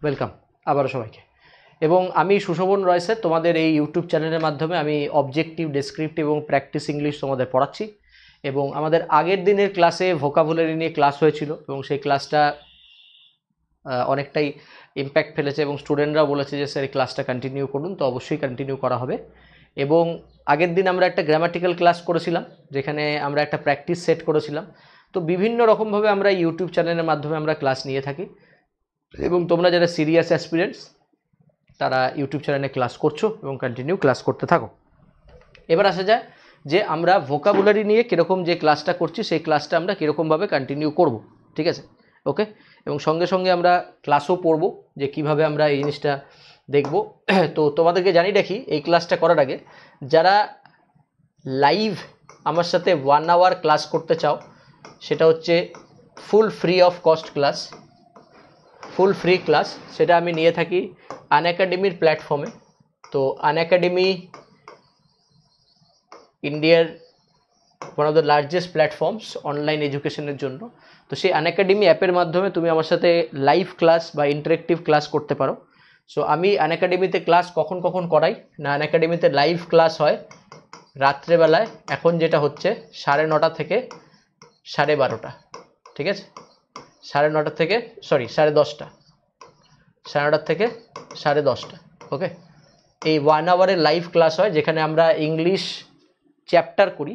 Welcome আবারও সবাইকে। এবং আমি সুশোভন রয় স্যার, তোমাদের এই ইউটিউব চ্যানেলের মাধ্যমে আমি অবজেক্টিভ, ডেসক্রিপটিভ এবং প্র্যাকটিস ইংলিশ তোমাদের পড়াচ্ছি। এবং আমাদের আগের দিনের ক্লাসে ভোকাবুলারি নিয়ে ক্লাস হয়েছিল এবং সেই ক্লাসটা অনেকটাই ইম্প্যাক্ট ফেলেছে এবং স্টুডেন্টরাও বলেছে যে স্যার এই ক্লাসটা কন্টিনিউ করুন, তো অবশ্যই কন্টিনিউ করা হবে। এবং আগের দিন আমরা একটা গ্রামাটিক্যাল ক্লাস করেছিলাম, যেখানে আমরা একটা প্র্যাকটিস সেট করেছিলাম। তো বিভিন্ন রকমভাবে আমরা ইউটিউব চ্যানেলের মাধ্যমে আমরা ক্লাস নিয়ে থাকি এবং তোমরা যারা সিরিয়াস অ্যাসপিরেন্টস তারা ইউটিউব চ্যানেলে ক্লাস করছো এবং কন্টিনিউ ক্লাস করতে থাকো। এবার আসা যায় যে আমরা ভোকাবুলারি নিয়ে কীরকম যে ক্লাসটা করছি সেই ক্লাসটা আমরা কীরকমভাবে কন্টিনিউ করব, ঠিক আছে? ওকে। এবং সঙ্গে সঙ্গে আমরা ক্লাসও পড়বো যে কিভাবে আমরা এই জিনিসটা দেখব। তো তোমাদেরকে জানিয়ে রাখি, এই ক্লাসটা করার আগে যারা লাইভ আমার সাথে 1 আওয়ার ক্লাস করতে চাও, সেটা হচ্ছে full free of cost class, full free class, সেটা আমি নিয়ে থাকি আনএকাডেমির প্ল্যাটফর্মে। তো আনএকাডেমি ইন্ডিয়ার one of the largest platforms online এডুকেশনের জন্য। তো সেই আনএকাডেমি অ্যাপের মাধ্যমে তুমি আমার সাথে লাইভ ক্লাস বা ইন্টারেক্টিভ ক্লাস করতে পারো। সো আমি আনএকাডেমিতে ক্লাস কখন কখন করাই না, আনএকাডেমিতে লাইভ ক্লাস হয় রাত্রেবেলায়, এখন যেটা হচ্ছে 9:30 থেকে 12:30, ঠিক আছে? 9:30 থেকে 10:30, 9:30 থেকে 10:30, ওকে। এই 1 আওয়ারের লাইভ ক্লাস হয়, যেখানে আমরা ইংলিশ চ্যাপ্টার করি।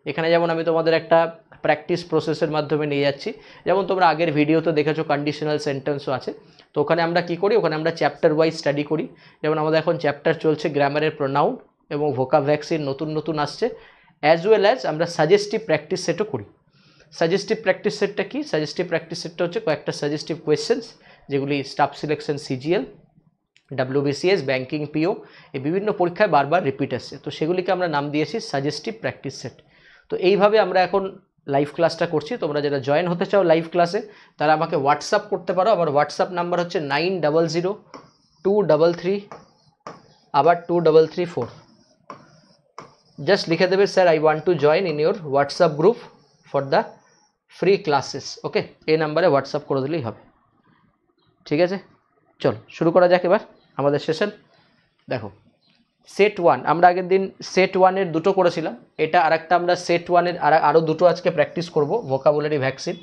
এখানে যেমন আমি তোমাদের একটা প্র্যাকটিস প্রসেসের মাধ্যমে নিয়ে যাচ্ছি, যেমন তোমরা আগের ভিডিওতে দেখেছো কন্ডিশনাল সেন্টেন্সও আছে। তো ওখানে আমরা কি করি, ওখানে আমরা চ্যাপ্টার ওয়াইজ স্টাডি করি। যেমন আমাদের এখন চ্যাপ্টার চলছে গ্রামারের প্রোনাউন এবং ভোকাবুলারি নতুন নতুন আসছে, অ্যাজ ওয়েল অ্যাজ আমরা সাজেস্টিভ প্র্যাকটিস সেটও করি। সাজেস্টিভ প্র্যাকটিস সেটটা কি? সাজেস্টিভ প্র্যাকটিস সেটটা হচ্ছে কয়েকটা সাজেস্টিভ কোয়েশ্চেন্স, যেগুলি staff selection, CGL, WBCS, banking, PO, এই বিভিন্ন পরীক্ষায় বারবার রিপিট আসছে। তো সেগুলিকে আমরা নাম দিয়েছি সাজেস্টিভ প্র্যাকটিস সেট। তো এইভাবে আমরা এখন লাইভ ক্লাসটা করছি। তোমরা যারা জয়েন হতে চাও লাইভ ক্লাসে, তারা আমাকে হোয়াটসঅ্যাপ করতে পারো। আমার হোয়াটসঅ্যাপ নাম্বার হচ্ছে 9002333 আবার 2334। জাস্ট লিখে দেবে sir I want to join in your WhatsApp group for the free classes, okay. এই নাম্বারে হোয়াটসঅ্যাপ করে দিলেই হবে, ঠিক আছে? চলো শুরু করা যাক এবার আমাদের সেশন। দেখো, সেট 1 আমরা আগের দিন সেট 1-এর 2টো করেছিলাম, এটা আরেকটা আমরা সেট 1-এর আরও 2টো আজকে প্র্যাকটিস করব, ভোকাবুলারি ভ্যাকসিন।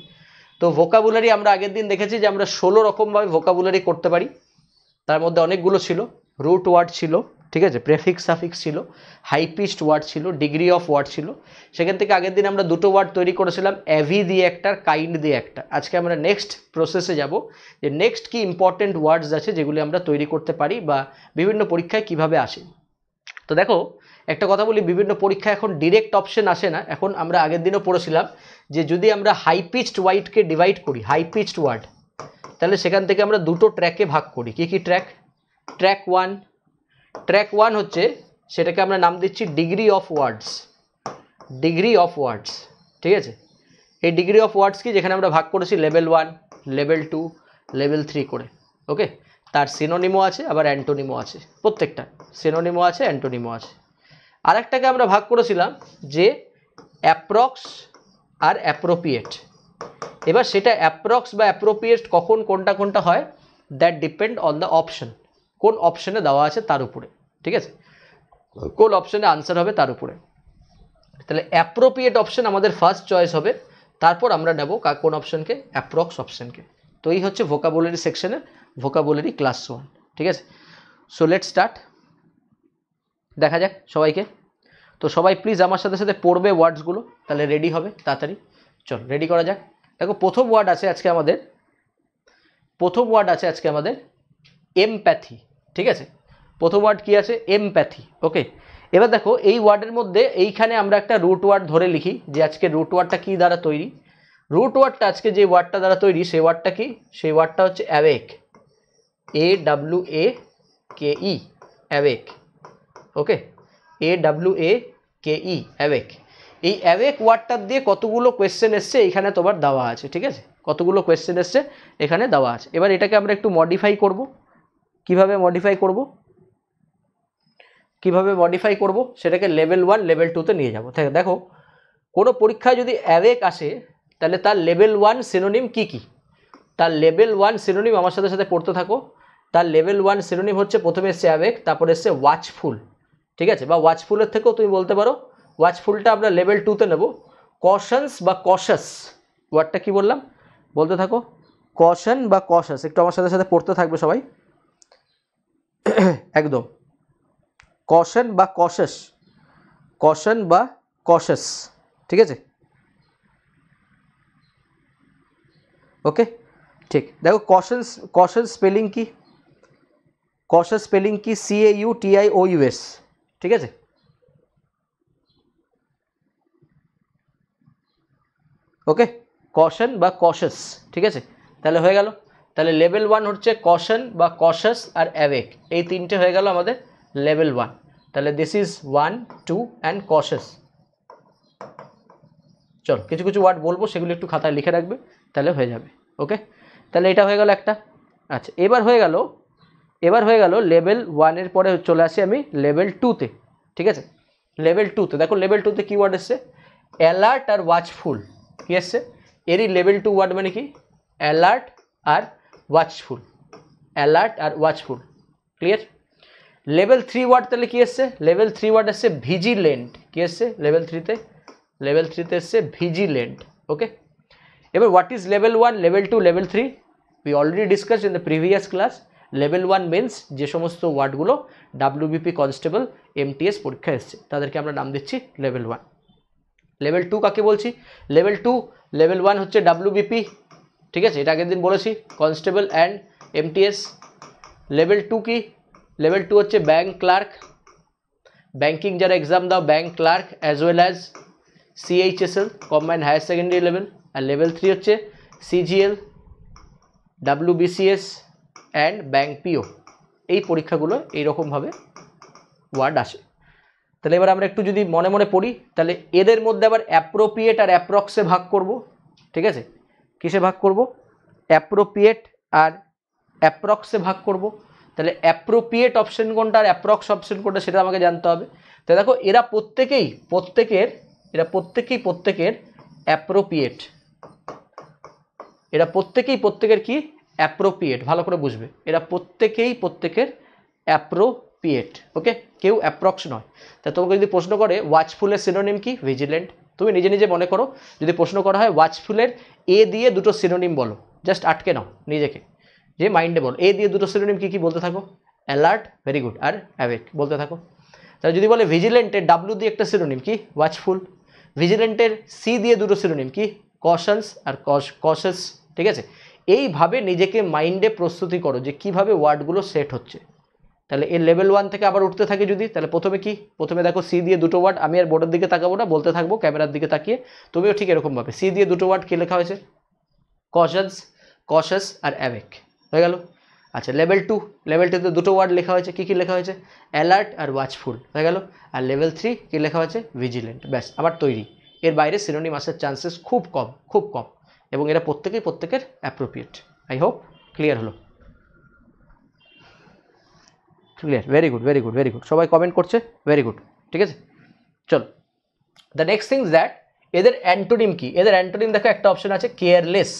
তো ভোকাবুলারি আমরা আগের দিন দেখেছি যে আমরা 16 রকমভাবে ভোকাবুলারি করতে পারি। তার মধ্যে অনেকগুলো ছিল, রুট ওয়ার্ড ছিল, ঠিক আছে, প্রেফিক্স সাফিক্স ছিল, হাই পিচড ওয়ার্ড ছিল, ডিগ্রি অফ ওয়ার্ড ছিল। সেখান থেকে আগের দিন আমরা 2টো ওয়ার্ড তৈরি করেছিলাম, অ্যাভি দিয়ে একটা, কাইন্ড দিয়ে একটা। আজকে আমরা নেক্সট প্রসেসে যাব যে নেক্সট কি ইম্পর্টেন্ট ওয়ার্ডস আছে যেগুলি আমরা তৈরি করতে পারি বা বিভিন্ন পরীক্ষায় কিভাবে আসে। তো দেখো, একটা কথা বলি, বিভিন্ন পরীক্ষায় এখন ডিরেক্ট অপশন আসে না। এখন আমরা আগের দিনও পড়েছিলাম যে যদি আমরা হাই পিচড ওয়ার্ডকে ডিভাইড করি, হাই পিচড ওয়ার্ড, তাহলে সেখান থেকে আমরা 2টো ট্র্যাকে ভাগ করি। কি কি ট্র্যাক? ট্র্যাক 1, ট্র্যাক 1 হচ্ছে, সেটাকে আমরা নাম দিচ্ছি degree of words, degree of words, ঠিক আছে? এই ডিগ্রি অফ ওয়ার্ডস কি, যেখানে আমরা ভাগ করেছি লেভেল 1, লেভেল 2, লেভেল 3 করে, ওকে। তার সিনোনিমও আছে আবার অ্যান্টোনিমও আছে, প্রত্যেকটা সিনোনিমও আছে, অ্যান্টোনিমও আছে। আরেকটাকে আমরা ভাগ করেছিলাম যে অ্যাপ্রক্স আর অ্যাপ্রোপ্রিয়েট। এবার সেটা অ্যাপ্রক্স বা অ্যাপ্রোপ্রিয়েট কখন কোনটা কোনটা হয়, that depend on the option, কোন অপশনে দেওয়া আছে তার উপরে, ঠিক আছে? কোন অপশনে আনসার হবে তার উপরে। তাহলে অ্যাপ্রোপ্রিয়েট অপশন আমাদের ফার্স্ট চয়েস হবে, তারপর আমরা নেব কোন অপশনকে, অ্যাপ্রক্স অপশনকে। তো এই হচ্ছে ভোকাবুলারি সেকশনের ভোকাবুলারি ক্লাস 1, ঠিক আছে? সো লেটস স্টার্ট, দেখা যাক সবাইকে। তো সবাই প্লিজ আমার সাথে সাথে পড়বে ওয়ার্ডসগুলো, তাহলে রেডি হবে তাড়াতাড়ি। চল রেডি করা যাক। দেখো, প্রথম ওয়ার্ড আছে আজকে আমাদের এমপ্যাথি, ঠিক আছে? প্রথম ওয়ার্ড কি আছে? এমপ্যাথি, ওকে। এবার দেখো, এই ওয়ার্ডের মধ্যে এইখানে আমরা একটা রুট ওয়ার্ড ধরে লিখি যে আজকে রুট ওয়ার্ডটা কী দ্বারা তৈরি। রুট ওয়ার্ডটা আজকে যে ওয়ার্ডটা দ্বারা তৈরি, সেই ওয়ার্ডটা কি? সেই ওয়ার্ডটা হচ্ছে অ্যাওয়েক, AWAKE, অ্যাওয়েক, ওকে, AWAKE, অ্যাওয়েক। এই অ্যাওয়েক ওয়ার্ডটার দিয়ে কতগুলো কোয়েশ্চেন এসছে এখানে তোমার দেওয়া আছে, ঠিক আছে? কতগুলো কোয়েশ্চেন এসছে এখানে দেওয়া আছে। এবার এটাকে আমরা একটু মডিফাই করব। কিভাবে মডিফাই করব সেটাকে লেভেল 1, লেভেল 2-তে নিয়ে যাব। দেখো, কোনো পরীক্ষায় যদি অ্যাওয়েক আসে, তাহলে তার লেভেল 1 সিনোনিম কি কি? তার লেভেল 1 সিনোনিম আমার সাথে সাথে পড়তে থাকো। তার লেভেল 1 সিনোনিম হচ্ছে প্রথমে এসছে অ্যাওয়েক, তারপরে এসছে ওয়াচফুল, ঠিক আছে, বা ওয়াচফুলের থেকেও তুমি বলতে পারো, ওয়াচফুলটা আমরা লেভেল 2তে নেব। কশনস বা কশাস, ওয়ার্ডটা কি বললাম বলতে থাকো, কশন বা কশাস, একটু আমার সাথে সাথে পড়তে থাকবে সবাই একদম, কশন বা কশাস, কশন বা কশাস, ঠিক আছে, ওকে ঠিক। দেখো কশনস, কশন স্পেলিং কি, কশাস স্পেলিং কি, CAUTIOUS, ঠিক আছে, ওকে, কশন বা কশাস, ঠিক আছে, তাহলে হয়ে গেল। তাহলে লেভেল 1 হচ্ছে কশন বা কশাস আর অ্যাওয়েক, এই তিনটে হয়ে গেল আমাদের লেভেল 1। তাহলে দিস ইজ 1 2 অ্যান্ড কশাস। চল কিছু কিছু ওয়ার্ড বলবো, সেগুলো একটু খাতায় লিখে রাখবে, তাহলে হয়ে যাবে, ওকে। তাহলে এটা হয়ে গেল একটা। আচ্ছা এবার হয়ে গেল লেভেল 1-এর পরে চলে আসি আমি লেভেল 2-তে, ঠিক আছে। লেভেল 2-তে দেখো, লেভেল 2-তে কি ওয়ার্ড এসছে, অ্যালার্ট আর ওয়াচফুল, কি এসছে, এরই লেভেল 2 ওয়ার্ড মানে কি, অ্যালার্ট আর ওয়াচফুল, অ্যালার্ট আর ওয়াচফুল, ক্লিয়ার। লেভেল 3 ওয়ার্ড তাহলে কি এসছে, লেভেল 3 ওয়ার্ড এসছে ভিজিলেন্ট, কি এসছে লেভেল 3-তে, লেভেল 3-তে এসছে ভিজিলেন্ট, ওকে। এবার what is level 1, level 2, level 3, we already discussed in the previous class. Level 1 means যে সমস্ত ওয়ার্ডগুলো WBP কনস্টেবল MTS পরীক্ষা এসছে তাদেরকে আমরা নাম দিচ্ছি লেভেল 1। লেভেল 2 কাকে বলছি, লেভেল 2, লেভেল 1 হচ্ছে WBP, ঠিক আছে, এটা আগের দিন বলেছি, কনস্টেবল অ্যান্ড MTS। লেভেল 2 কি, লেভেল 2 হচ্ছে ব্যাংক ক্লার্ক, ব্যাংকিং যারা এক্সাম দাও bank clerk as well as CHSL combined higher secondary level. আর লেভেল 3 হচ্ছে CGL, WBCS and bank PO, এই পরীক্ষাগুলো এইরকমভাবে ওয়ার্ড আসে। তাহলে এবার আমরা একটু যদি মনে মনে পড়ি, তাহলে এদের মধ্যে আবার অ্যাপ্রোপ্রিয়েট আর অ্যাপ্রক্সে ভাগ করব, ঠিক আছে, কিসে ভাগ করব, অ্যাপ্রোপ্রিয়েট আর অ্যাপ্রক্সে ভাগ করব। তাহলে অ্যাপ্রোপ্রিয়েট অপশন কোনটা আর অ্যাপ্রক্স অপশন কোনটা সেটা আমাকে জানতে হবে। তাই দেখো এরা প্রত্যেকের অ্যাপ্রোপ্রিয়েট, এরা প্রত্যেকের কি অ্যাপ্রোপ্রিয়েট, ভালো করে বুঝবে, এরা প্রত্যেকের অ্যাপ্রোপ্রিয়েট, ওকে, কেউ অ্যাপ্রক্স নয়। তা তোমাকে যদি প্রশ্ন করে ওয়াচফুলের সিনোনিম কি, ভিজিলেন্ট, তুমি নিজে নিজে মনে করো, যদি প্রশ্ন করা হয় ওয়াচফুলের এ দিয়ে দুটো সিনোনিম বলো, জাস্ট আটকে নাও নিজেকে, যে মাইন্ডে বলো এ দিয়ে দুটো সিনোনিম কি কি বলতে থাকো, অ্যালার্ট, ভেরি গুড, আর অ্যাওয়েক বলতে থাকো। তাহলে যদি বলে ভিজিলেন্টের W দিয়ে একটা সিনোনিম কি, ওয়াচফুল, ভিজিলেন্টের C দিয়ে দুটো সিনোনিম কি, কশনস আর কশাস, ঠিক আছে। এইভাবে নিজেকে মাইন্ডে প্রস্তুতি করো যে কিভাবে ওয়ার্ডগুলো সেট হচ্ছে। তাহলে এর লেভেল 1 থেকে আবার উঠতে থাকে যদি, তাহলে প্রথমে কি, প্রথমে দেখো C দিয়ে দুটো ওয়ার্ড, আমি আর বোর্ডের দিকে তাকাবো না, বলতে থাকবো ক্যামেরার দিকে তাকিয়ে, তুমিও ঠিক এরকমভাবে C দিয়ে দুটো ওয়ার্ড কি লেখা হয়েছে, কশনস, কশাস আর অ্যাওয়েক, হয়ে গেল। আচ্ছা লেভেল 2, লেভেল 2তে দুটো ওয়ার্ড লেখা হয়েছে, কি কি লেখা হয়েছে, অ্যালার্ট আর ওয়াচফুল, হয়ে গেল। আর লেভেল 3 কি লেখা হয়েছে, ভিজিলেন্ট, ব্যাস আমার তৈরি। এর বাইরে সিনোনিম আসার চান্সেস খুব কম, এবং এরা প্রত্যেকের অ্যাপ্রোপ্রিয়েট। আই হোপ ক্লিয়ার হলো, ক্লিয়ার, ভেরি গুড, সবাই কমেন্ট করছে, ভেরি গুড, ঠিক আছে। চলো দ্য নেক্সট থিং দ্যাট, এদের অ্যান্টোনিম কি, এদের অ্যান্টোনিম দেখো একটা অপশন আছে কেয়ারলেস,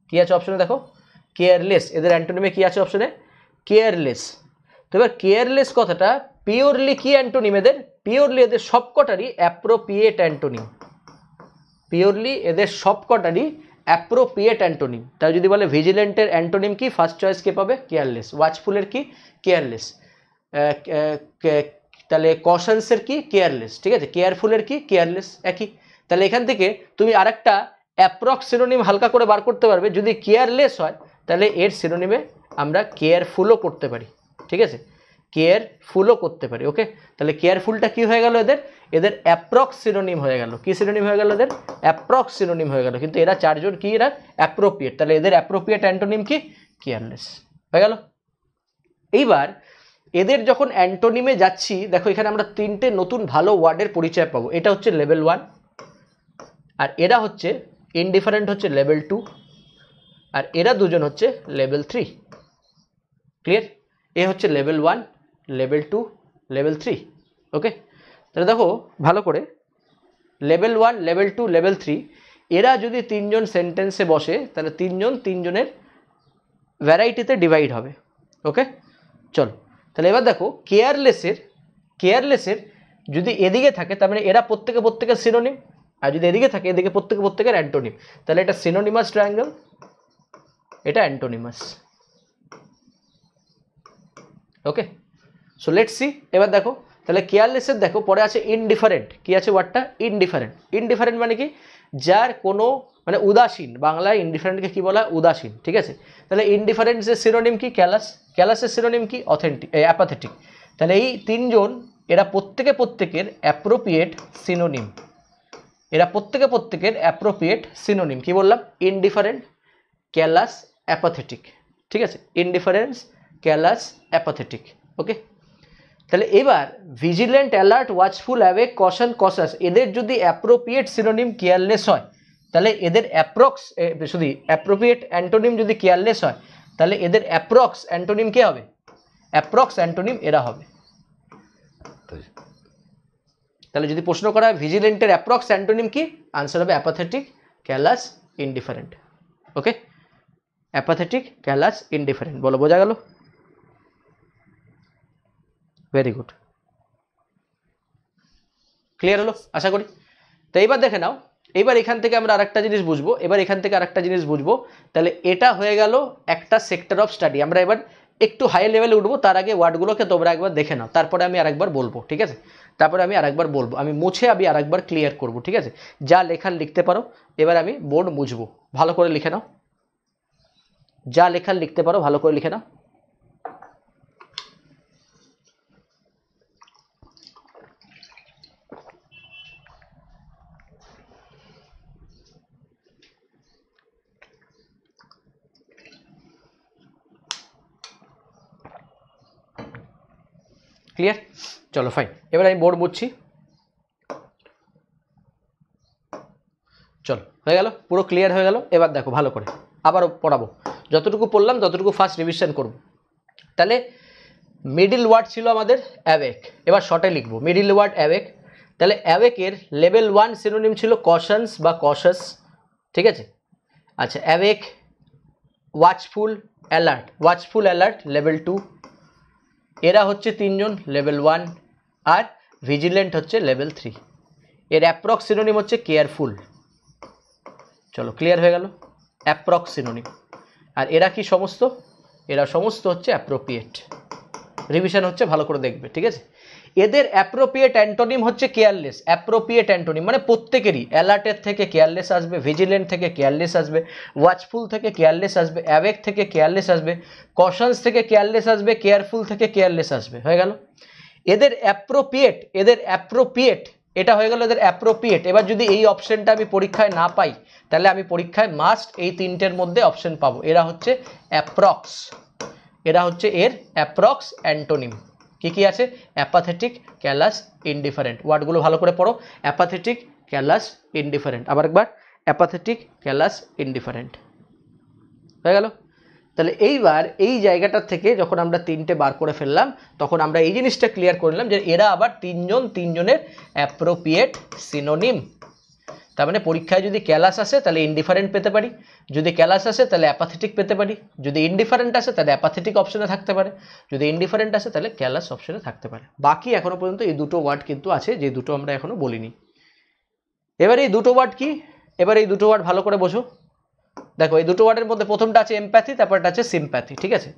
কি আছে অপশনে দেখো, কেয়ারলেস, এদের অ্যান্টোনিমে কি আছে অপশনে, কেয়ারলেস। তো এবার কেয়ারলেস কথাটা পিওরলি কি অ্যান্টোনিম, এদের পিওরলি এদের সবকটারই অ্যাপ্রোপ্রিয়েট অ্যান্টোনিম, পিওরলি এদের সবকটারই অ্যাপ্রোপ্রিয়েট অ্যান্টোনিম। তাই যদি বলে ভিজিলেন্টের অ্যান্টোনিম কি, ফার্স্ট চয়েস কে পাবে, কেয়ারলেস, ওয়াচফুলের কি, কেয়ারলেস, তাহলে কশনসের কি, কেয়ারলেস, ঠিক আছে, কেয়ারফুলের কি, কেয়ারলেস, একই। তাহলে এখান থেকে তুমি আরেকটা অ্যাপ্রক্স সিনোনিম হালকা করে বার করতে পারবে, যদি কেয়ারলেস হয় তাহলে এর সিনোনিমে আমরা কেয়ারফুলও করতে পারি, ঠিক আছে, কেয়ারফুলও করতে পারি, ওকে। তাহলে কেয়ারফুলটা কি হয়ে গেল, এদের অ্যাপ্রক্স সিনোনিম হয়ে গেল, কি সিনোনিম হয়ে গেল, এদের অ্যাপ্রক্স সিনোনিম হয়ে গেল, কিন্তু এরা চারজন কি, এরা অ্যাপ্রোপ্রিয়েট, তাহলে এদের অ্যাপ্রোপ্রিয়েট অ্যান্টোনিম কি, কেয়ারলেস, হয়ে গেল। এইবার এদের যখন অ্যান্টোনিমে যাচ্ছি, দেখো এখানে আমরা তিনটে নতুন ভালো ওয়ার্ডের পরিচয় পাবো। এটা হচ্ছে লেভেল 1, আর এরা হচ্ছে ইনডিফারেন্ট হচ্ছে লেভেল 2, আর এরা দুজন হচ্ছে লেভেল 3, ক্লিয়ার। এ হচ্ছে লেভেল 1, লেভেল 2, লেভেল 3, ওকে। তাহলে দেখো ভালো করে, লেভেল 1, লেভেল 2, লেভেল 3, এরা যদি তিনজন সেন্টেন্সে বসে তাহলে তিনজনের ভ্যারাইটিতে ডিভাইড হবে, ওকে চলো তাহলে এবার দেখো কেয়ারলেসের যদি এদিকে থাকে তার মানে এরা প্রত্যেকের সিনোনিম, আর যদি এদিকে থাকে এদিকে প্রত্যেকের অ্যান্টোনিম, তাহলে এটা সিনোনিমাস ট্রায়াঙ্গেল, এটা antonymous. Okay so let's see. এবার দেখো তাহলে কেয়ারলেসের দেখো পরে আছে ইনডিফারেন্ট, কি আছে ওয়ার্ডটা ইনডিফারেন্ট মানে কি যার কোনো মানে উদাসীন, বাংলায় ইনডিফারেন্টকে কি বলা হয় উদাসীন, ঠিক আছে। তাহলে ইনডিফারেন্সের সিনোনিম কি ক্যালাসের সিনোনিম কি অ্যাপাথেটিক। তাহলে এই তিনজন এরা প্রত্যেকের অ্যাপ্রোপ্রিয়েট সিনোনিম, এরা প্রত্যেকের অ্যাপ্রোপ্রিয়েট সিনোনিম কি বললাম ইনডিফারেন্ট ক্যালাস অ্যাপাথেটিক, ঠিক আছে ইনডিফারেন্স ক্যালাস অ্যাপাথেটিক। ওকে তাহলে এবার vigilant alert watchful awake caution কশাস এদের যদি অ্যাপ্রোপ্রিয়েট সিনোনিম কেয়ারলেস হয় তাহলে এদের অ্যাপ্রোপ্রিয়েট অ্যান্টোনিম যদি কেয়ারলেস হয় তাহলে এদের অ্যাপ্রক্স অ্যান্টোনিম কে হবে, অ্যাপ্রক্স অ্যান্টোনিম এরা হবে। তাহলে যদি প্রশ্ন করা হয় ভিজিল্যান্টের অ্যাপ্রক্স অ্যান্টোনিম কি, আনসার হবে অ্যাপাথেটিক ক্যালাস ইনডিফারেন্ট। ওকে অ্যাপাথেটিক ক্যালাস ইনডিফারেন্ট, বলো বোঝা গেল? ভেরি গুড, ক্লিয়ার হলো আশা করি। তো এইবার দেখে নাও, এইবার এখান থেকে আমরা আরেকটা জিনিস বুঝবো, তাহলে এটা হয়ে গেল একটা সেক্টর অফ স্টাডি। আমরা এবার একটু হাই লেভেলে উঠবো, তার আগে ওয়ার্ডগুলোকে তোমরা একবার দেখে নাও, তারপরে আমি আরেকবার বলবো, ঠিক আছে? আমি মুছে আরেকবার ক্লিয়ার করব, ঠিক আছে? যা লেখার লিখতে পারো, এবার আমি বোর্ড মুছবো, ভালো করে লিখে নাও, যা লেখার লিখতে পারো ভালো করে লিখে নাও। ক্লিয়ার? চলো ফাইন, এবার আমি বোর্ড মুছছি। চলো হয়ে গেল, পুরো ক্লিয়ার হয়ে গেল। এবার দেখো ভালো করে আবারও পড়াবো, যতটুকু পড়লাম ততটুকু ফার্স্ট রিভিশন করব। তাহলে মিডিল ওয়ার্ড ছিল আমাদের অ্যাওয়েক, এবার শর্টে লিখবো মিডিল ওয়ার্ড অ্যাওয়েক। তাহলে অ্যাওয়েকের লেভেল 1 সিনোনিম ছিল কশনস বা কশাস, ঠিক আছে? আচ্ছা অ্যাওয়েক, ওয়াচফুল অ্যালার্ট লেভেল 2, এরা হচ্ছে তিনজন লেভেল 1, আর ভিজিল্যান্ট হচ্ছে লেভেল 3। এর অ্যাপ্রক্স সিনোনিম হচ্ছে কেয়ারফুল। চলো ক্লিয়ার হয়ে গেল, অ্যাপ্রক্স সিনোনিম। আর এরা কি সমস্ত, এরা সমস্ত হচ্ছে অ্যাপ্রোপ্রিয়েট। রিভিশন হচ্ছে ভালো করে দেখবে, ঠিক আছে? এদের অ্যাপ্রোপ্রিয়েট অ্যান্টোনিম হচ্ছে কেয়ারলেস। অ্যাপ্রোপ্রিয়েট অ্যান্টোনিম মানে প্রত্যেকেরই, অ্যালার্টের থেকে কেয়ারলেস আসবে, ভিজিল্যান্ট থেকে কেয়ারলেস আসবে, ওয়াচফুল থেকে কেয়ারলেস আসবে, অ্যাওয়েক থেকে কেয়ারলেস আসবে, কশনস থেকে কেয়ারলেস আসবে, কেয়ারফুল থেকে কেয়ারলেস আসবে। হয়ে গেল এদের অ্যাপ্রোপ্রিয়েট, এটা হয়ে গেল এদের অ্যাপ্রোপ্রিয়েট। এবার যদি এই অপশনটা আমি পরীক্ষায় না পাই তাহলে আমি পরীক্ষায় মাস্ট এই তিনটের মধ্যে অপশন পাবো। এরা হচ্ছে অ্যাপ্রক্স, এরা হচ্ছে এর অ্যাপ্রক্স অ্যান্টোনিম। কি আছে? অ্যাপাথেটিক ক্যালাস ইনডিফারেন্ট। ওয়ার্ডগুলো ভালো করে পড়ো, অ্যাপাথেটিক ক্যালাস ইনডিফারেন্ট। আবার একবার অ্যাপাথেটিক ক্যালাস ইনডিফারেন্ট। হয়ে গেল? তাহলে এইবার এই জায়গাটার থেকে যখন আমরা তিনটে বার করে ফেললাম তখন আমরা এই জিনিসটা ক্লিয়ার করে নিলাম যে এরা আবার তিনজনের অ্যাপ্রোপ্রিয়েট সিনোনিম। তার মানে পরীক্ষায় যদি ক্যালাস আসে তাহলে ইনডিফারেন্ট পেতে পারি, যদি ক্যালাস আসে তাহলে অ্যাপাথেটিক পেতে পারি, যদি ইনডিফারেন্ট আসে তাহলে অ্যাপাথেটিক অপশনে থাকতে পারে, যদি ইনডিফারেন্ট আসে তাহলে ক্যালাস অপশনে থাকতে পারে। বাকি এখনো পর্যন্ত এই দুটো ওয়ার্ড কিন্তু আছে, যে দুটো আমরা এখনো বলিনি। এবার এই দুটো ওয়ার্ড কি, এবার এই দুটো ওয়ার্ড ভালো করে বোঝো। দেখো এই দুটো ওয়ার্ডের মধ্যে প্রথমটা আছে এমপ্যাথি, তারপরটা আছে সিম্প্যাথি, ঠিক আছে?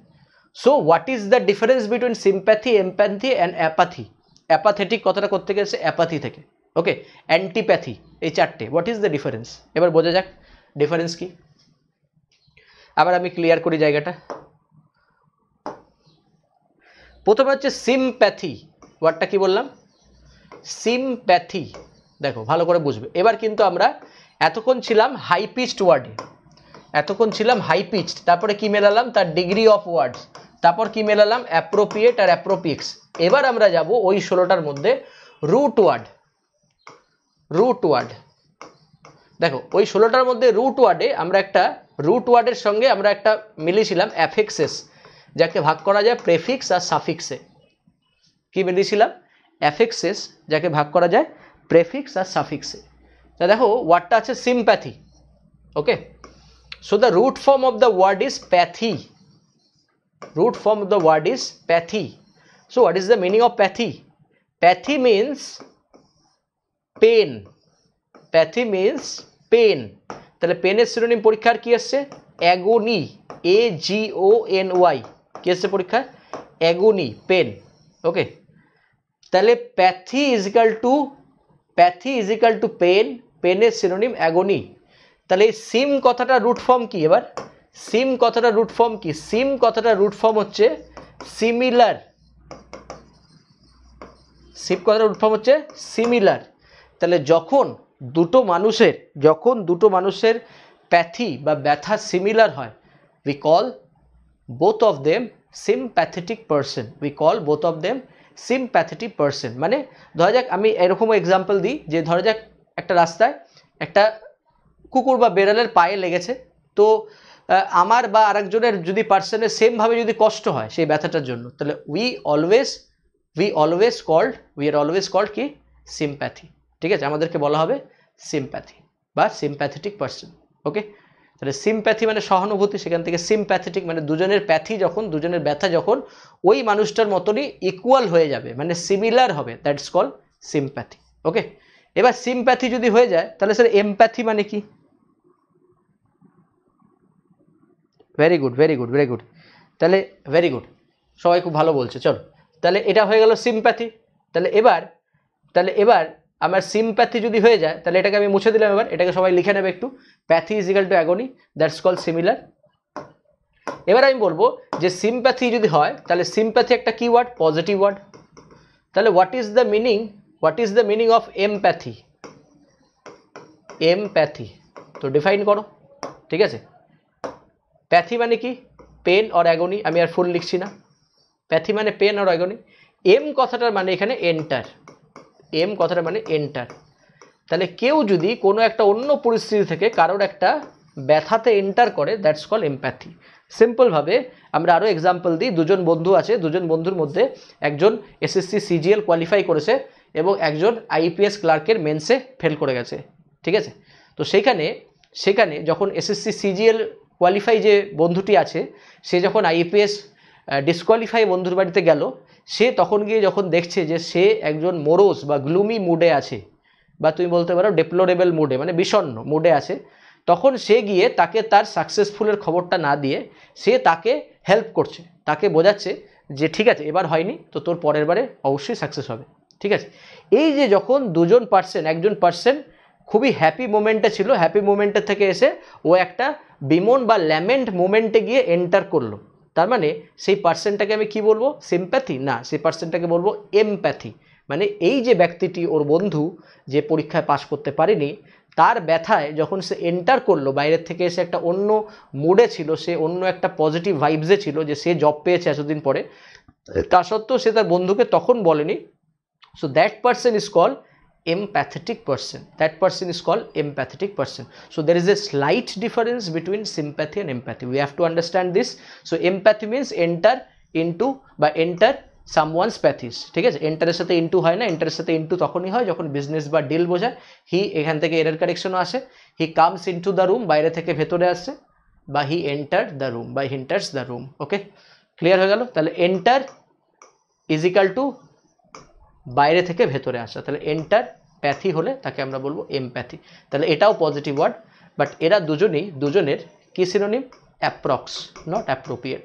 So what is the difference between sympathy, empathy and apathy? Apathetic কথাটা করতে গেছে অ্যাপাথি থেকে, ওকে? অ্যান্টিপ্যাথি, এই চারটে, হোয়াট ইজ দ্য ডিফারেন্স? এবার বোঝা যাক ডিফারেন্স কি। আবার আমি ক্লিয়ার করি জায়গাটা। প্রথমে হচ্ছে সিম্প্যাথি, ওয়ার্ডটা কি বললাম? সিম্প্যাথি। দেখো ভালো করে বুঝবে। এবার কিন্তু আমরা এতক্ষণ ছিলাম হাই পিচড ওয়ার্ডে, তারপরে কি মেলালাম? তার ডিগ্রি অফ ওয়ার্ডস, তারপর কি মেলালাম? অ্যাপ্রোপ্রিয়েট আর অ্যাপ্রোপিক্স। এবার আমরা যাব ওই 16টার মধ্যে রুট ওয়ার্ড। দেখো ওই 16টার মধ্যে রুট ওয়ার্ডে আমরা একটা রুট ওয়ার্ডের সঙ্গে আমরা একটা মিলিয়েছিলাম অ্যাফিক্সেস, যাকে ভাগ করা যায় প্রেফিক্স আর সাফিক্সে। কি মিলিয়েছিলাম? অ্যাফিক্সেস, যাকে ভাগ করা যায় প্রেফিক্স আর সাফিক্সে। তা দেখো ওয়ার্ডটা আছে sympathy, okay? So the root form of the word is pathy, root form of the word is pathy. So what is the meaning of pathy? Pathy means pain. Pathy means pain. তাহলে পেনের synonym পরীক্ষার কি আসছে? অ্যাগনি, AGONY, কি আসছে পরীক্ষা? অ্যাগনি, pain. Okay, তাহলে pathy is equal to pain, পেনের সিনোনিম অ্যাগনি। তাহলে এই সিম কথাটা রুট ফর্ম কি? এবার সিম কথাটা রুট ফর্ম কি? সিম কথাটা রুট ফর্ম হচ্ছে সিমিলার। সিম কথাটা রুট ফর্ম হচ্ছে সিমিলার। তাহলে যখন দুটো মানুষের প্যাথি বা ব্যথা সিমিলার হয়, we call both of them sympathetic person. We call both of them sympathetic person. মানে ধরা যাক, আমি এরকম এক্সাম্পল দিই যে ধরা যাক একটা রাস্তায় একটা কুকুর বা বেড়ালের পায়ে লেগেছে, তো আমার বা আরেকজনের যদি পার্সনের সেমভাবে যদি কষ্ট হয় সেই ব্যথাটার জন্য, তাহলে we are always called কি? সিম্প্যাথি। ঠিক আছে, আমাদেরকে বলা হবে সিম্প্যাথি বা সিম্প্যাথেটিক পার্সন। ওকে, তাহলে সিম্প্যাথি মানে সহানুভূতি, সেখান থেকে সিম্প্যাথেটিক মানে দুজনের প্যাথি যখন, দুজনের ব্যথা যখন ওই মানুষটার মতনই ইকুয়াল হয়ে যাবে, মানে সিমিলার হবে, দ্যাটস কল সিম্প্যাথি। ওকে, এবার সিম্প্যাথি যদি হয়ে যায় তাহলে স্যার এমপ্যাথি মানে কি? ভেরি গুড, তাহলে ভেরি গুড, সবাই খুব ভালো বলছে। চলো, তাহলে এটা হয়ে গেল সিম্প্যাথি। তাহলে এবার আমার সিম্প্যাথি যদি হয়ে যায় তাহলে এটাকে আমি মুছে দিলাম। এবার এটাকে সবাই লিখে নেবে একটু, pathy is equal two অ্যাগনি, that's call similar. এবার আমি বলবো যে সিম্প্যাথি যদি হয় তাহলে সিম্প্যাথি একটা কি ওয়ার্ড? Positive word. তাহলে what is the meaning of empathy? Empathy তো ডিফাইন করো। ঠিক আছে, প্যাথি মানে কি? Pain or agony. আমি আর ফুল লিখছি না, প্যাথি মানে পেন অর অ্যাগনি। এম কথাটার মানে এখানে এন্টার, এম কথাটা মানে এন্টার। তাহলে কেউ যদি কোনো একটা অন্য পরিস্থিতি থেকে কারোর একটা ব্যথাতে এন্টার করে, দ্যাটস কল এমপ্যাথি। সিম্পলভাবে আমরা আরও এক্সাম্পল দিই। দুজন বন্ধু আছে, দুজন বন্ধুর মধ্যে একজন এসএসসি সিজিএল কোয়ালিফাই করেছে এবং একজন আইপিএস ক্লার্কের মেন্সে ফেল করে গেছে। ঠিক আছে, তো সেখানে যখন এসএসসি সিজিএল কোয়ালিফাই যে বন্ধুটি আছে, সে যখন আইপিএস ডিসকোয়ালিফাই বন্ধুর বাড়িতে গেল, সে তখন গিয়ে যখন দেখছে যে সে একজন মোরোস বা গ্লুমি মুডে আছে, বা তুমি বলতে পারো ডেপ্লোরেবল মুডে, মানে বিষণ্ণ মুডে আছে, তখন সে গিয়ে তাকে তার সাকসেসফুলের খবরটা না দিয়ে সে তাকে হেল্প করছে, তাকে বোঝাচ্ছে যে ঠিক আছে এবার হয়নি তো তোর পরের বারে অবশ্যই সাকসেস হবে। ঠিক আছে, এই যে যখন একজন পার্সন খুবই হ্যাপি মোমেন্টে ছিল, হ্যাপি মোমেন্টের থেকে এসে ও একটা বিমন বা ল্যামেন্ট মোমেন্টে গিয়ে এন্টার করলো, তার মানে সেই পার্সনটাকে আমি কি বলবো? সিম্প্যাথি না, সেই পার্সনটাকে বলবো এমপ্যাথি। মানে এই যে ব্যক্তিটি, ওর বন্ধু যে পরীক্ষায় পাশ করতে পারেনি, তার ব্যথায় যখন সে এন্টার করলো, বাইরের থেকে এসে একটা অন্য মুডে ছিল, সে অন্য একটা পজিটিভ ভাইবসে ছিল যে সে জব পেয়েছে এতদিন পরে, তা সত্ত্বেও সে তার বন্ধুকে তখন বলেনি। So that person is call empathetic person. That person is called empathetic person. So there is a slight difference between sympathy and empathy. We have to understand this. So empathy means enter someone's pathies. ঠিক আছে, এন্টারের সাথে into হয় না, এন্টারের সাথে into তখনই হয় যখন business বা ডিল বোঝায়। হি এখান থেকে এরর কারেকশনও আসে, he comes into the room, বাইরে থেকে ভেতরে আসছে, বা হি এন্টার্ড দ্য রুম, বা he enters the room. Okay, clear হয়ে গেল? তাহলে এন্টার ইজ ইকাল টু বাইরে থেকে ভেতরে আসা, তাহলে এন্টার প্যাথি হলে তাকে আমরা বলবো এমপ্যাথি। তাহলে এটাও পজিটিভ ওয়ার্ড, বাট এরা দুজনের কি synonym? Approx not appropriate,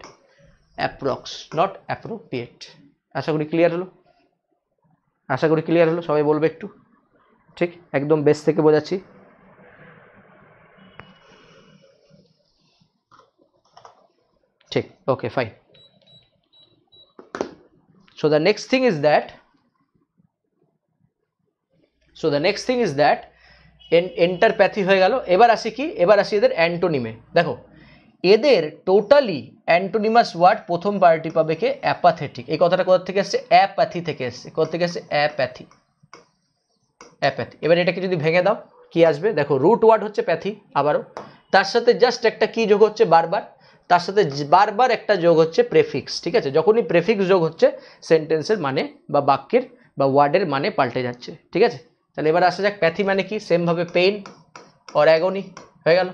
approx not appropriate. আশা করি ক্লিয়ার হলো, সবাই বলবে একটু। ঠিক, একদম বেস থেকে বোঝাচ্ছি। ঠিক, okay fine. So the next thing is that এন্টারপ্যাথি হয়ে গেল। এবার আসি এদের অ্যান্টোনিমে। দেখো, এদের টোটালি অ্যান্টোনিমাস ওয়ার্ড প্রথম পার্টি পাবে কে? অ্যাপাথেটিক। এই কথাটা কোথা থেকে এসছে? অ্যাপ্যাথি থেকে এসছে। কোথা থেকে এসছে? অ্যাপ্যাথি। এবার এটাকে যদি ভেঙে দাও কি আসবে? দেখো, রুট ওয়ার্ড হচ্ছে প্যাথি, আবারও তার সাথে জাস্ট একটা কি যোগ হচ্ছে? বারবার। তার সাথে বারবার একটা যোগ হচ্ছে প্রেফিক্স। ঠিক আছে, যখনই প্রেফিক্স যোগ হচ্ছে সেন্টেন্সের মানে বা বাক্যের বা ওয়ার্ডের মানে পাল্টে যাচ্ছে। ঠিক আছে, তাহলে এবার আসা যাক প্যাথি মানে কি। সেমভাবে পেন অর অ্যাগনি হয়ে গেল।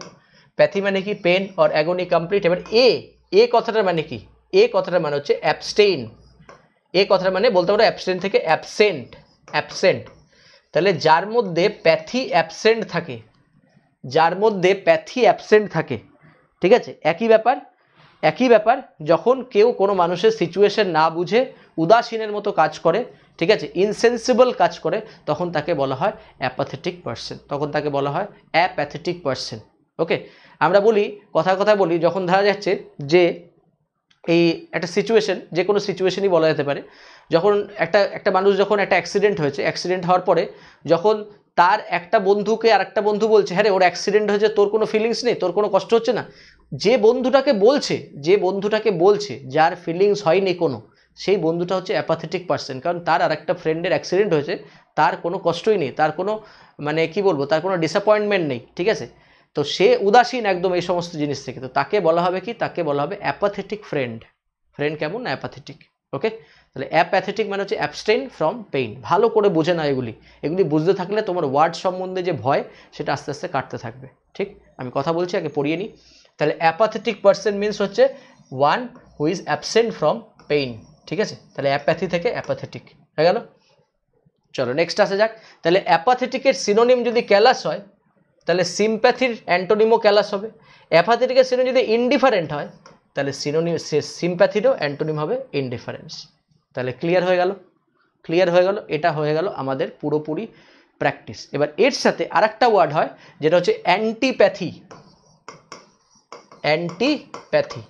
প্যাথি মানে কি? Pain or agony complete. এবার এ কথাটার মানে কি? এ কথাটার মানে হচ্ছে অ্যাবস্টেইন, এ কথাটার মানে বলতে পারো অ্যাবস্টেইন থেকে অ্যাবসেন্ট, অ্যাবসেন্ট। তাহলে যার মধ্যে প্যাথি অ্যাবসেন্ট থাকে, যার মধ্যে প্যাথি অ্যাবসেন্ট থাকে, ঠিক আছে, একই ব্যাপার, একই ব্যাপার। যখন কেউ কোনো মানুষের সিচুয়েশন না বুঝে উদাসীনের মতো কাজ করে, ঠিক আছে, ইনসেন্সিবল কাজ করে, তখন তাকে বলা হয় অ্যাপাথেটিক পার্সন, তখন তাকে বলা হয় অ্যাপ্যাথেটিক পার্সন। ওকে, আমরা বলি কথা বলি, যখন ধরা যাচ্ছে যে এই একটা সিচুয়েশন, যে কোনো সিচুয়েশনই বলা যেতে পারে, যখন একটা মানুষ যখন একটা অ্যাক্সিডেন্ট হয়েছে, অ্যাক্সিডেন্ট হওয়ার পরে যখন তার একটা বন্ধুকে আর একটা বন্ধু বলছে, হ্যাঁ রে ওর অ্যাক্সিডেন্ট হয়েছে, তোর কোনো ফিলিংস নেই, তোর কোনো কষ্ট হচ্ছে না, যে বন্ধুটাকে বলছে যার ফিলিংস হয়নি কোনো, সেই বন্ধুটা হচ্ছে অ্যাপাথেটিক পার্সন। কারণ তার আর একটা ফ্রেন্ডের অ্যাক্সিডেন্ট হয়েছে, তার কোনো কষ্টই নেই, তার কোনো মানে কি বলবো, তার কোনো ডিসঅ্যাপয়েন্টমেন্ট নেই, ঠিক আছে, তো সে উদাসীন একদম এই সমস্ত জিনিস থেকে, তো তাকে বলা হবে কি, তাকে বলা হবে অ্যাপাথেটিক ফ্রেন্ড। ফ্রেন্ড কেমন? অ্যাপাথেটিক। ওকে, তাহলে অ্যাপ্যাথেটিক মানে হচ্ছে অ্যাবস্টেইন ফ্রম পেইন। ভালো করে বোঝে না এগুলি, এগুলি বুঝতে থাকলে তোমার ওয়ার্ড সম্বন্ধে যে ভয় সেটা আস্তে আস্তে কাটতে থাকবে। ঠিক, আমি কথা বলছি, আগে পড়িয়ে নিই। তাহলে অ্যাপাথেটিক পার্সন মিনস হচ্ছে one who is absent from pain, ঠিক আছে, তাহলে অ্যাপ্যাথি থেকে অ্যাপাথেটিক হয়ে গেল। চলো নেক্সট আসা যাক। তাহলে অ্যাপাথেটিকের সিনোনিম যদি ক্যালাস হয়, তাহলে সিম্প্যাথির অ্যান্টোনিমও ক্যালাস হবে। অ্যাপাথেটিকের সিনোনিম যদি ইনডিফারেন্ট হয়, তাহলে সিনোনিম সিম্প্যাথিরও অ্যান্টোনিম হবে ইনডিফারেন্স। তাহলে ক্লিয়ার হয়ে গেল, ক্লিয়ার হয়ে গেল, এটা হয়ে গেল আমাদের পুরোপুরি প্র্যাকটিস। এবার এর সাথে আরেকটা ওয়ার্ড হয় যেটা হচ্ছে অ্যান্টিপ্যাথি। অ্যান্টিপ্যাথি,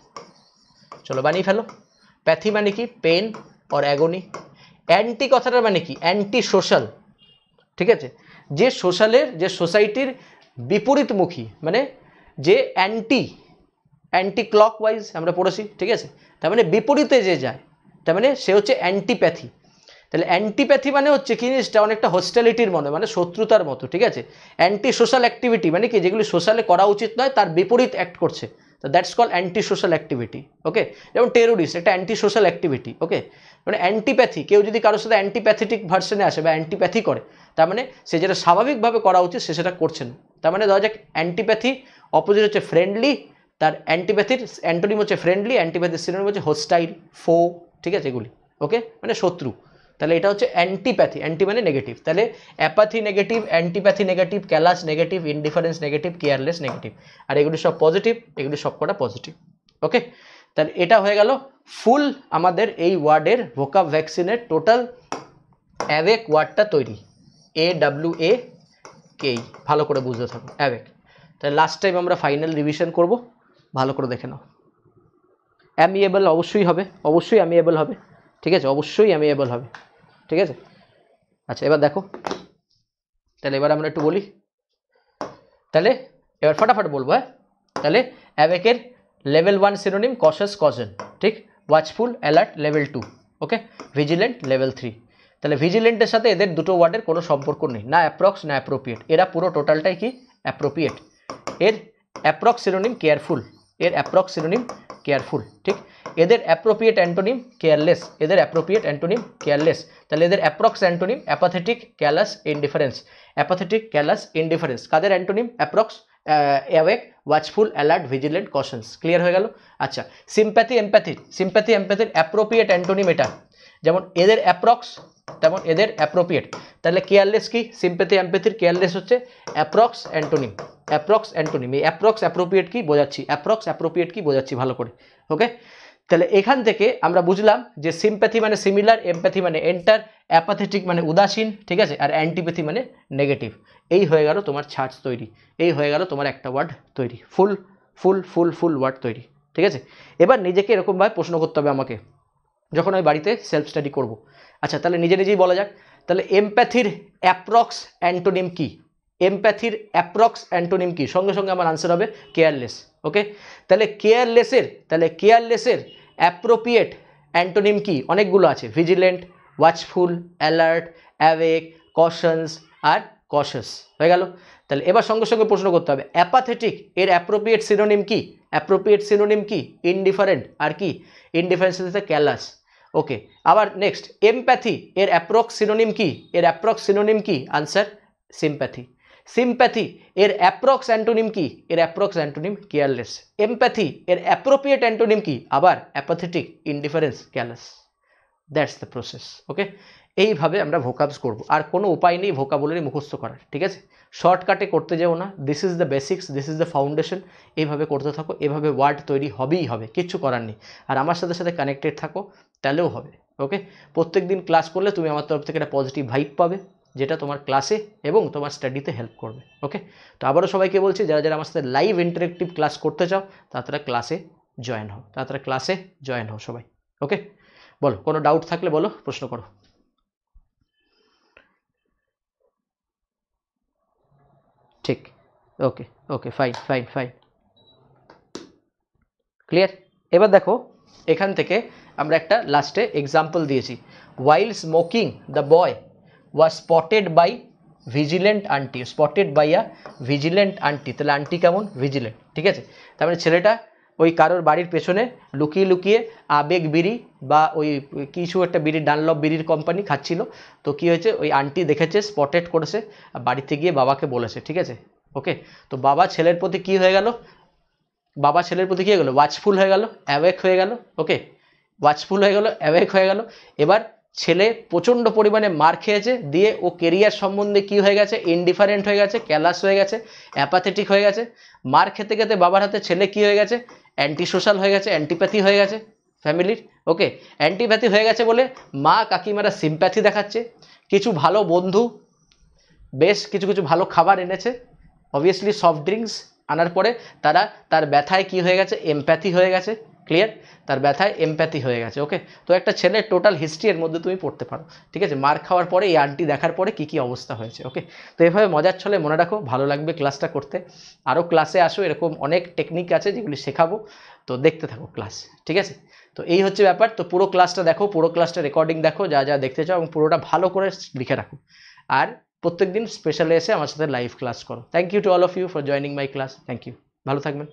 চলো বানিয়ে ফেলো। প্যাথি মানে কি? Pain or অ্যাগনি। অ্যান্টি কথাটার মানে কি? অ্যান্টি সোশ্যাল, ঠিক আছে, যে সোশ্যালের, যে সোসাইটির বিপরীতমুখী, মানে যে অ্যান্টি ক্লকওয়াইজ আমরা পড়েছি, ঠিক আছে, তার মানে বিপরীতে যে যায়, তার মানে সে হচ্ছে অ্যান্টিপ্যাথি। তাহলে অ্যান্টিপ্যাথি মানে হচ্ছে কি জিনিসটা, অনেকটা হোস্টালিটির মনে, মানে শত্রুতার মতো, ঠিক আছে। অ্যান্টি সোশ্যাল অ্যাক্টিভিটি মানে কি, যেগুলি সোশ্যালে করা উচিত নয় তার বিপরীত অ্যাক্ট করছে, তো that's call anti social activity. Okay, যেমন টেরোরিস্ট একটা অ্যান্টি সোশ্যাল অ্যাক্টিভিটি। ওকে, মানে অ্যান্টিপ্যাথি, কেউ যদি কারোর সাথে অ্যান্টিপ্যাথেটিক ভার্সনে আসে বা অ্যান্টিপ্যাথি করে, তার মানে সে যেটা স্বাভাবিকভাবে করা উচিত সে সেটা করছে না। তার মানে ধরা যাক অ্যান্টিপ্যাথি অপোজিট হচ্ছে ফ্রেন্ডলি, তার অ্যান্টিপ্যাথির অ্যান্টোনিম হচ্ছে ফ্রেন্ডলি, অ্যান্টিপ্যাথির সিনোনিম হচ্ছে হোস্টাইল, ফো, ঠিক আছে, এগুলি। ওকে, মানে শত্রু। তাহলে এটা হচ্ছে অ্যান্টিপ্যাথি, অ্যান্টি মানে নেগেটিভ। তাহলে apathy negative, antipathy negative, callous negative, indifference negative, careless negative, আর এগুলি সব পজিটিভ, এগুলি সব কটা পজিটিভ। ওকে, তাহলে এটা হয়ে গেল ফুল আমাদের এই ওয়ার্ডের ভোকাব ভ্যাকসিনের টোটাল অ্যাওয়েক ওয়ার্ডটা তৈরি। AWAK, ভালো করে বুঝতে থাকো, অ্যাওয়েক। তাহলে লাস্ট টাইম আমরা ফাইনাল রিভিশন করব, ভালো করে দেখে নাও। অ্যামিয়েবল অবশ্যই হবে, অবশ্যই অ্যামিয়েবল হবে, ঠিক আছে, অবশ্যই অ্যামিয়েবল হবে, ঠিক আছে। আচ্ছা এবার দেখো, তাহলে এবার আমরা একটু বলি, তাহলে এবার ফটাফট বলবো। হ্যাঁ, তাহলে অ্যাওয়েকের লেভেল 1 সিনোনিম কশাস কজন, ঠিক, ওয়াচফুল অ্যালার্ট লেভেল 2, ওকে, ভিজিলেন্ট লেভেল 3। তাহলে ভিজিলেন্টের সাথে এদের দুটো ওয়ার্ডের কোনো সম্পর্ক নেই, না অ্যাপ্রক্স না অ্যাপ্রোপ্রিয়েট, এরা পুরো টোটালটাই কি অ্যাপ্রোপ্রিয়েট। এর অ্যাপ্রক্স সিনোনিম কেয়ারফুল, এর অ্যাপ্রক্স সিনোনিম কেয়ারফুল, ঠিক। এদের অ্যাপ্রোপ্রিয়েট অ্যান্টোনিম কেয়ারলেস, এদের অ্যাপ্রোপ্রিয়েট অ্যান্টোনিম কেয়ারলেস। তাহলে এদের approx antonym apathetic, callous, indifference. Apathetic, callous, indifference কাদের antonym? Approx, awake, watchful, alert, vigilant, cautious. Clear হয়ে গেল। আচ্ছা, সিম্প্যাথি এমপ্যাথির, সিম্প্যাথি এমপ্যাথির অ্যাপ্রোপ্রিয়েট অ্যান্টোনিম এটা, যেমন এদের অ্যাপ্রক্স তেমন এদের অ্যাপ্রোপ্রিয়েট। তাহলে কেয়ারলেস কি? সিম্প্যাথি এমপ্যাথির কেয়ারলেস হচ্ছে অ্যাপ্রক্স অ্যান্টোনিম, অ্যাপ্রক্স অ্যান্টোনিম। এই অ্যাপ্রক্স অ্যাপ্রোপ্রিয়েট কি বোঝাচ্ছি, অ্যাপ্রক্স অ্যাপ্রোপ্রিয়েট কি বোঝাচ্ছি ভালো করে। ওকে, তাহলে এখান থেকে আমরা বুঝলাম যে সিম্প্যাথি মানে সিমিলার, এমপ্যাথি মানে এন্টার, অ্যাপাথেটিক মানে উদাসীন, ঠিক আছে, আর অ্যান্টিপ্যাথি মানে নেগেটিভ। এই হয়ে গেল তোমার ছাঁচ তৈরি, এই হয়ে গেল তোমার একটা ওয়ার্ড তৈরি, ফুল ফুল ফুল ফুল ওয়ার্ড তৈরি, ঠিক আছে। এবার নিজেকে এরকমভাবে প্রশ্ন করতে হবে আমাকে যখন আমি বাড়িতে সেলফ স্টাডি করব। আচ্ছা, তাহলে নিজে নিজেই বলা যাক, তাহলে এমপ্যাথির অ্যাপ্রক্স অ্যান্টোনিম কি? এমপ্যাথির অ্যাপ্রক্স অ্যান্টোনিম কি? সঙ্গে সঙ্গে আমার আনসার হবে কেয়ারলেস। ওকে, তাহলে কেয়ারলেসের অ্যাপ্রোপ্রিয়েট অ্যান্টোনিম কি? অনেকগুলো আছে, ভিজিলেন্ট, ওয়াচফুল, অ্যালার্ট, অ্যাওয়েক, কশনস আর কশাস। হয়ে গেল। তাহলে এবার সঙ্গে সঙ্গে প্রশ্ন করতে হবে অ্যাপাথেটিক এর অ্যাপ্রোপ্রিয়েট সিনোনিম কি? অ্যাপ্রোপ্রিয়েট সিনোনিম কি? ইনডিফারেন্ট, আর কি? ইনডিফারেন্সের সাথে ক্যালাস। ওকে, আবার নেক্সট এমপ্যাথি এর অ্যাপ্রক্স সিনোনিম কি? এর অ্যাপ্রক্স সিনোনিম কি? Answer sympathy. সিম্প্যাথি এর অ্যাপ্রক্স অ্যান্টোনিম কি? এর অ্যাপ্রক্স অ্যান্টোনিম কেয়ারলেস। এমপ্যাথি এর অ্যাপ্রোপ্রিয়েট অ্যান্টোনিম কি? আবার apathetic, indifference, callous. That's the process. Okay, এইভাবে আমরা ভোকাবস করব, আর কোনো উপায় নেই ভোকাবুলারি মুখস্থ করার, ঠিক আছে? শর্টকাটে করতে যাও না, this is the basics, this is the foundation. এইভাবে করতে থাকো, এভাবে ওয়ার্ড তৈরি হবেই হবে, কিচ্ছু করার নেই। আর আমার সাথে সাথে কানেক্টেড থাকো, তাহলেও হবে। ওকে, প্রত্যেক দিন ক্লাস করলে তুমি আমার তরফ থেকে একটা পজিটিভ ভাইব পাবে, যেটা তোমার ক্লাসে এবং তোমার স্টাডিতে হেল্প করবে। ওকে, তো আবারও সবাইকে বলছি, যারা যারা আমার সাথে লাইভ ইন্টারেক্টিভ ক্লাস করতে চাও তারা ক্লাসে জয়েন হও, তারা ক্লাসে জয়েন হও সবাই। ওকে, বলো, কোনো ডাউট থাকলে বলো, প্রশ্ন করো। ঠিক, okay okay, fine fine fine, clear. এবার দেখো, এখান থেকে আমরা একটা লাস্টে এক্সাম্পল দিয়েছি, while smoking the boy was spotted by vigilant aunty, spotted by a vigilant aunty. তাহলে আন্টি কেমন? ভিজিলেন্ট, ঠিক আছে? তার মানে ছেলেটা ওই কারোর বাড়ির পেছনে লুকিয়ে লুকিয়ে আবেগ বিড়ি বা ওই কিছু একটা বিড়ি, ডানলপ বিড়ির কোম্পানি খাচ্ছিল। তো কী হয়েছে, ওই আন্টি দেখেছে, স্পটেড করেছে, বাড়িতে গিয়ে বাবাকে বলেছে, ঠিক আছে? ওকে, তো বাবা ছেলের প্রতি কী হয়ে গেল? বাবা ছেলের প্রতি কী হয়ে গেল? ওয়াচফুল হয়ে গেল, অ্যাওয়েক হয়ে গেল। ওকে, ওয়াচফুল হয়ে গেল, অ্যাওয়েক হয়ে গেল। এবার ছেলে প্রচণ্ড পরিমাণে মার খেয়েছে, দিয়ে ও কেরিয়ার সম্বন্ধে কী হয়ে গেছে? ইনডিফারেন্ট হয়ে গেছে, ক্যালাস হয়ে গেছে, অ্যাপাথেটিক হয়ে গেছে। মার খেতে খেতে বাবার হাতে ছেলে কী হয়ে গেছে? অ্যান্টি সোশ্যাল হয়ে গেছে, অ্যান্টিপ্যাথি হয়ে গেছে ফ্যামিলির। ওকে, অ্যান্টিপ্যাথি হয়ে গেছে বলে মা কাকিমারা সিম্প্যাথি দেখাচ্ছে, কিছু ভালো বন্ধু বেশ কিছু কিছু ভালো খাবার এনেছে, অবভিয়াসলি সফট ড্রিঙ্কস আনার পরে তার ব্যথায় কি হয়ে গেছে? এমপ্যাথি হয়ে গেছে। ক্লিয়ার, তার ব্যথায় এমপ্যাথি হয়ে গেছে। ওকে, তো একটা ছেলের টোটাল হিস্ট্রি এর মধ্যে তুমি পড়তে পারো, ঠিক আছে? মার খাওয়ার পরে এই আন্টি দেখার পরে কী কী অবস্থা হয়েছে। ওকে, তো এভাবে মজার ছলে মনে রাখো, ভালো লাগবে ক্লাসটা করতে। আরও ক্লাসে আসো, এরকম অনেক টেকনিক আছে যেগুলি শেখাবো, তো দেখতে থাকো ক্লাস, ঠিক আছে? তো এই হচ্ছে ব্যাপার। তো পুরো ক্লাসটা দেখো, পুরো ক্লাসটা রেকর্ডিং দেখো, যা যা দেখতে চাও, এবং পুরোটা ভালো করে লিখে রাখো। আর প্রত্যেক দিন স্পেশালে এসে আমার সাথে লাইভ ক্লাস করো। Thank you to all of you for joining my class. Thank you, ভালো থাকবেন।